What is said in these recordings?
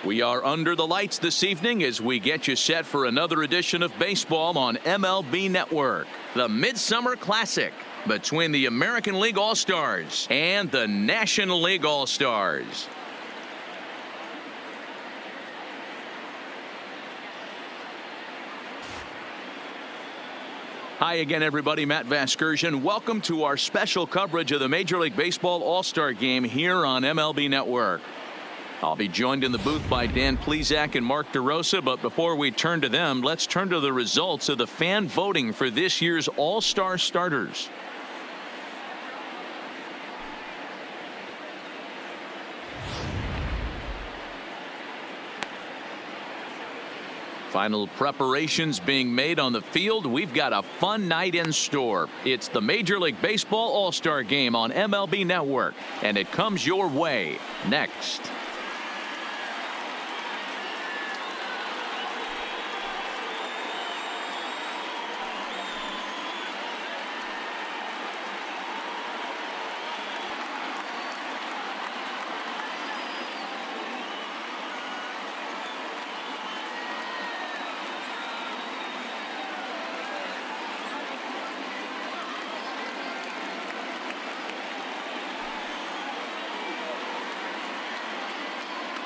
We are under the lights this evening as we get you set for another edition of baseball on MLB Network. The Midsummer Classic between the American League All-Stars and the National League All-Stars. Hi again, everybody. Matt Vasgersian. Welcome to our special coverage of the Major League Baseball All-Star Game here on MLB Network. I'll be joined in the booth by Dan Plesac and Mark DeRosa, but before we turn to them, let's turn to the results of the fan voting for this year's All-Star starters. Final preparations being made on the field. We've got a fun night in store. It's the Major League Baseball All-Star Game on MLB Network, and it comes your way next.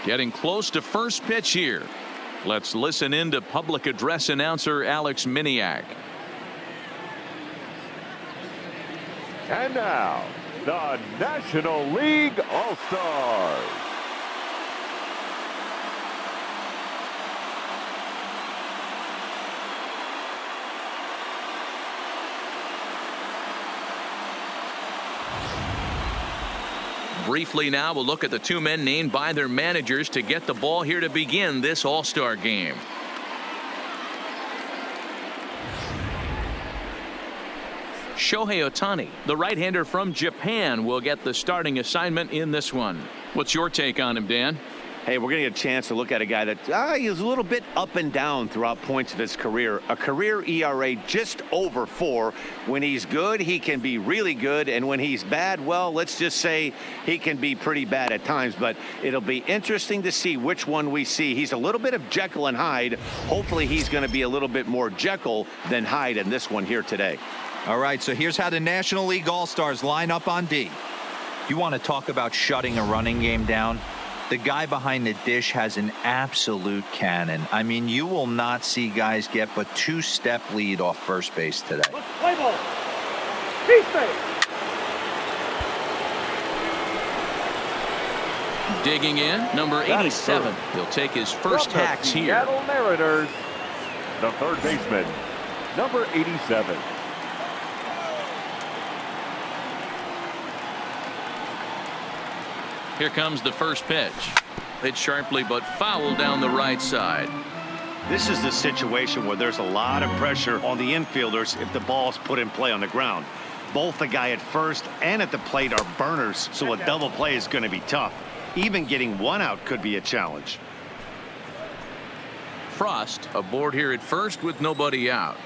Getting close to first pitch here. Let's listen in to public address announcer Alex Miniak. And now, the National League All-Stars. Briefly now, we'll look at the two men named by their managers to get the ball here to begin this All-Star game. Shohei Ohtani, the right-hander from Japan, will get the starting assignment in this one. What's your take on him, Dan? Hey, we're going to get a chance to look at a guy that is a little bit up and down throughout points of his career. A career ERA just over 4. When he's good, he can be really good. And when he's bad, well, let's just say he can be pretty bad at times. But it'll be interesting to see which one we see. He's a little bit of Jekyll and Hyde. Hopefully he's going to be a little bit more Jekyll than Hyde in this one here today. All right, so here's how the National League All-Stars line up on D. You want to talk about shutting a running game down? The guy behind the dish has an absolute cannon. I mean, you will not see guys get but 2-step lead off first base today. Play ball. Defense. Digging in, number 87. He'll take his first hacks here. Seattle Mariners, the third baseman, number 87. Here comes the first pitch. Hit sharply but foul down the right side. This is the situation where there's a lot of pressure on the infielders if the ball's put in play on the ground. Both the guy at first and at the plate are burners, so a double play is going to be tough. Even getting one out could be a challenge. Frost aboard here at first with nobody out.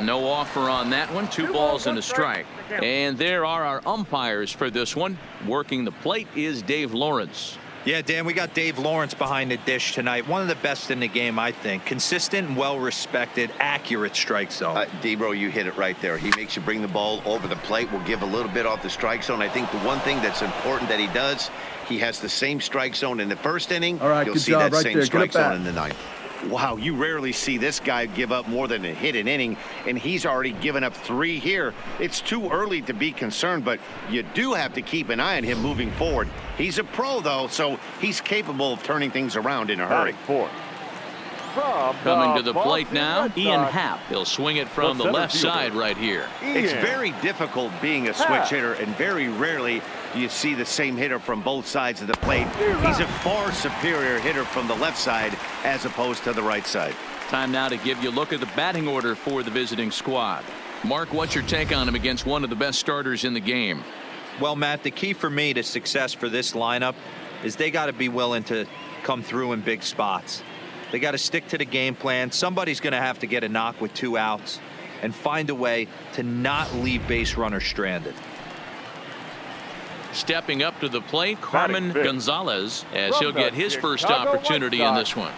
No offer on that one. 2 balls and a strike. And there are our umpires for this one. Working the plate is Dave Lawrence. Yeah, Dan, we got Dave Lawrence behind the dish tonight. One of the best in the game, I think. Consistent, well-respected, accurate strike zone. D-Bro, you hit it right there. He makes you bring the ball over the plate. Will give a little bit off the strike zone. I think the one thing that's important that he does, he has the same strike zone in the first inning. All right, you'll good see job that right same there. strike Get it zone back. in the ninth. Wow, you rarely see this guy give up more than a hit an inning, and he's already given up 3 here. It's too early to be concerned, but you do have to keep an eye on him moving forward. He's a pro, though, so he's capable of turning things around in a hurry. Coming to the plate now, Ian Happ. He'll swing it from the left side right here. It's very difficult being a switch hitter, and very rarely do you see the same hitter from both sides of the plate. He's a far superior hitter from the left side as opposed to the right side. Time now to give you a look at the batting order for the visiting squad. Mark, what's your take on him against one of the best starters in the game? Well, Matt, the key for me to success for this lineup is they got to be willing to come through in big spots. They got to stick to the game plan. Somebody's going to have to get a knock with 2 outs and find a way to not leave base runners stranded. Stepping up to the plate, Carmen Gonzalez, as he'll get his first Chicago opportunity in this one.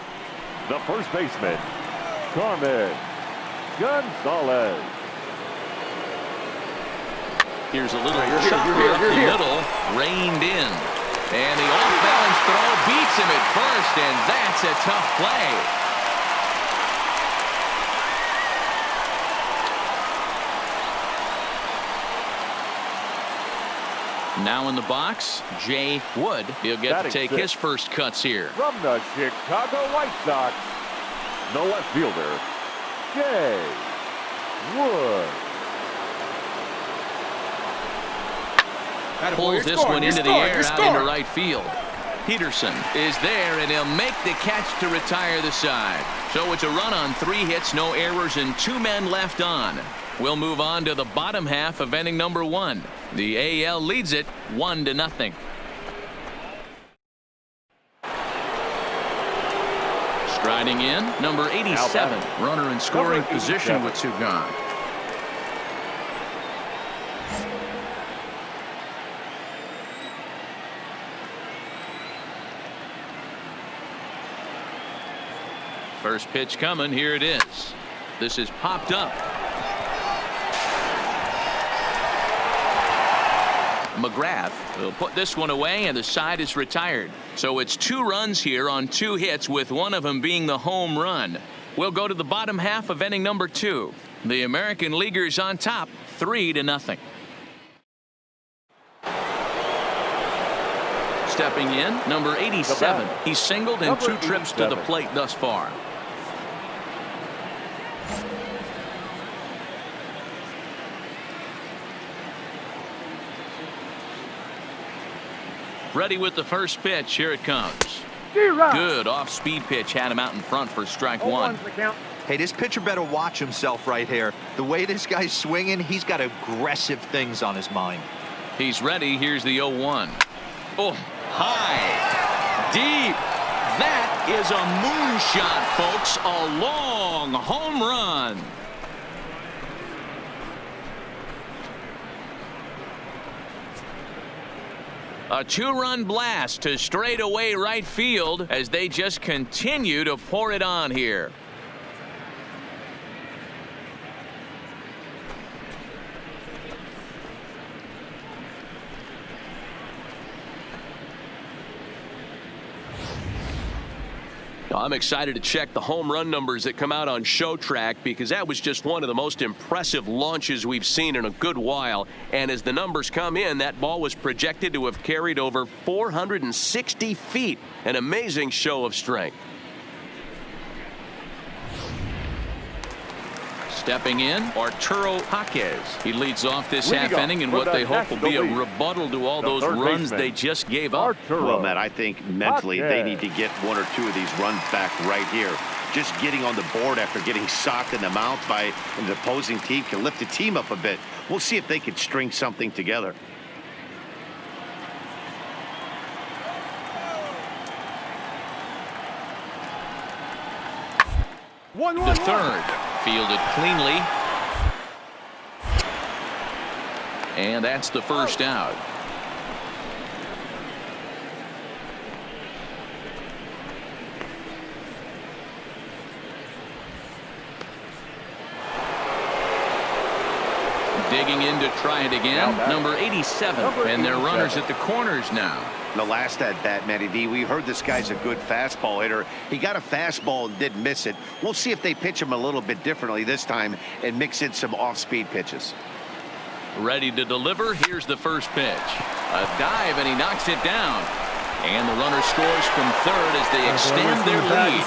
The first baseman, Carmen Gonzalez. Here's a little chopper up the middle, reined in. And the off-balance throw beats him at first, and that's a tough play. Now in the box, Jay Wood. He'll get to take his first cuts here. From the Chicago White Sox, the left fielder, Jay Wood. Pulls this one into the air out into right field. Peterson is there, and he'll make the catch to retire the side. So it's a run on 3 hits, no errors, and 2 men left on. We'll move on to the bottom half of inning number 1. The AL leads it 1-0. Striding in, number 87. Runner in scoring position with 2 gone. First pitch coming. Here it is. This is popped up. McGrath will put this one away, and the side is retired. So it's 2 runs here on 2 hits, with one of them being the home run. We'll go to the bottom half of inning number 2. The American Leaguers on top, 3-0. Stepping in, number 87. He's singled in 2 trips to the plate thus far. Ready with the first pitch. Here it comes. Good off-speed pitch. Had him out in front for strike 1. Hey, this pitcher better watch himself right here. The way this guy's swinging, he's got aggressive things on his mind. He's ready. Here's the 0-1. Oh, high. Deep. That is a moonshot, folks. A long home run. A 2-run blast to straightaway right field as they just continue to pour it on here. I'm excited to check the home run numbers that come out on ShowTrack, because that was just one of the most impressive launches we've seen in a good while. And as the numbers come in, that ball was projected to have carried over 460 feet. An amazing show of strength. Stepping in, Arturo Jaquez. He leads off this half inning in what they hope will be a rebuttal to all those runs they just gave up. Well, Matt, I think mentally they need to get 1 or 2 of these runs back right here. Just getting on the board after getting socked in the mouth by an opposing team can lift the team up a bit. We'll see if they can string something together. The third, fielded cleanly. And that's the first out. Digging in to try it again, number 87, and they're runners at the corners now. The last at bat, Matty V, we heard this guy's a good fastball hitter. He got a fastball and didn't miss it. We'll see if they pitch him a little bit differently this time and mix in some off-speed pitches. Ready to deliver. Here's the first pitch. A dive, and he knocks it down. And the runner scores from third as they extend their lead.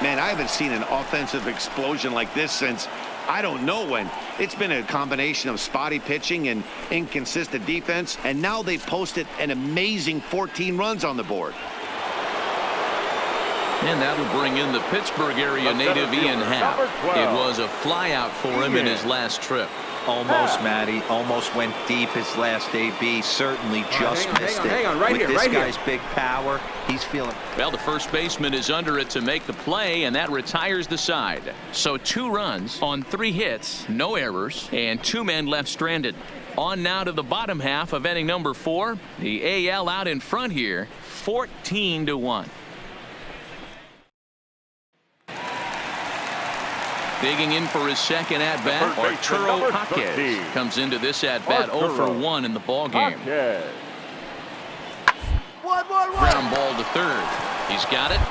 Man, I haven't seen an offensive explosion like this since I don't know when. It's been a combination of spotty pitching and inconsistent defense, and now they've posted an amazing 14 runs on the board. And that'll bring in the Pittsburgh area native Ian Happ. It was a flyout for him in his last trip. Almost, Matty. Almost went deep his last AB. Certainly just missed it. Hang on, right With here, this right guy's here. big power, he's feeling. Well, the first baseman is under it to make the play, and that retires the side. So 2 runs on 3 hits, no errors, and 2 men left stranded. On now to the bottom half of inning number 4. The AL out in front here, 14-1. Digging in for his second at-bat, Arturo Jaquez comes into this at-bat 0 for 1 in the ballgame. Ground ball to third. He's got it.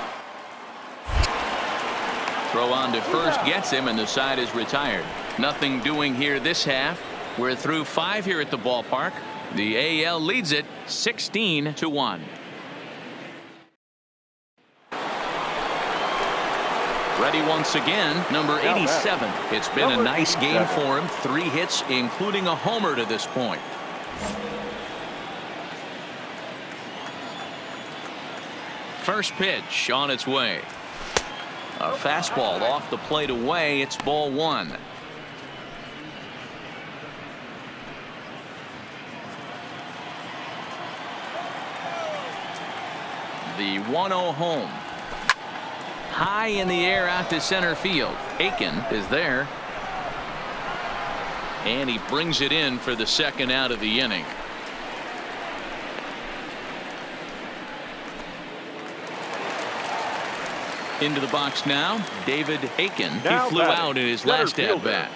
Throw on to first gets him, and the side is retired. Nothing doing here this half. We're through 5 here at the ballpark. The AL leads it 16-1. Ready once again, number 87. It's been a nice game for him. 3 hits, including a homer to this point. First pitch on its way. A fastball off the plate away. It's ball 1. The 1-0 home. High in the air out to center field. Aiken is there. And he brings it in for the second out of the inning. Into the box now, David Aiken. He flew out in his last at-bat.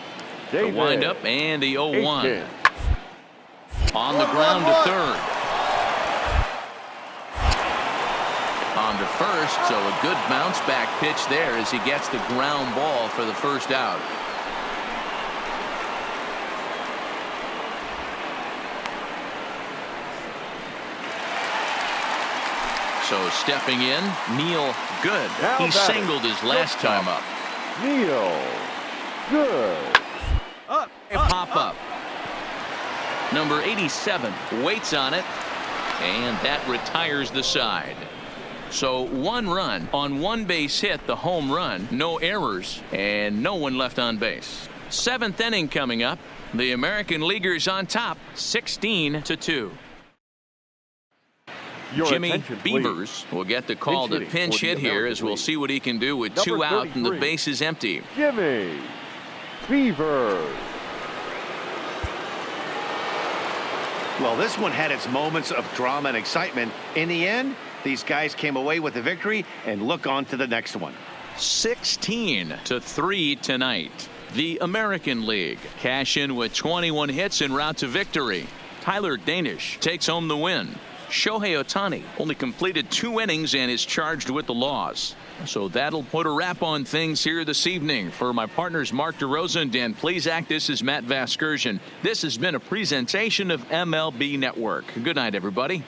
The windup and the 0-1. On the ground to third. On to first, so a good bounce back pitch there as he gets the ground ball for the first out. So stepping in, Neil Good. He singled his last time up. Neil Good. Pop up. Number 87 waits on it, and that retires the side. So 1 run on 1 base hit, the home run, no errors, and no one left on base. 7th inning coming up. The American Leaguers on top, 16-2. Jimmy Beavers will get the call to pinch hit here, as we'll see what he can do with 2 out and the base is empty. Jimmy Beavers. Well, this one had its moments of drama and excitement. In the end, these guys came away with the victory and look on to the next one. 16-3 tonight. The American League cash in with 21 hits en route to victory. Tyler Danish takes home the win. Shohei Ohtani only completed 2 innings and is charged with the loss. So that'll put a wrap on things here this evening. For my partners Mark DeRosa and Dan Plesac, this is Matt Vasgersian. This has been a presentation of MLB Network. Good night, everybody.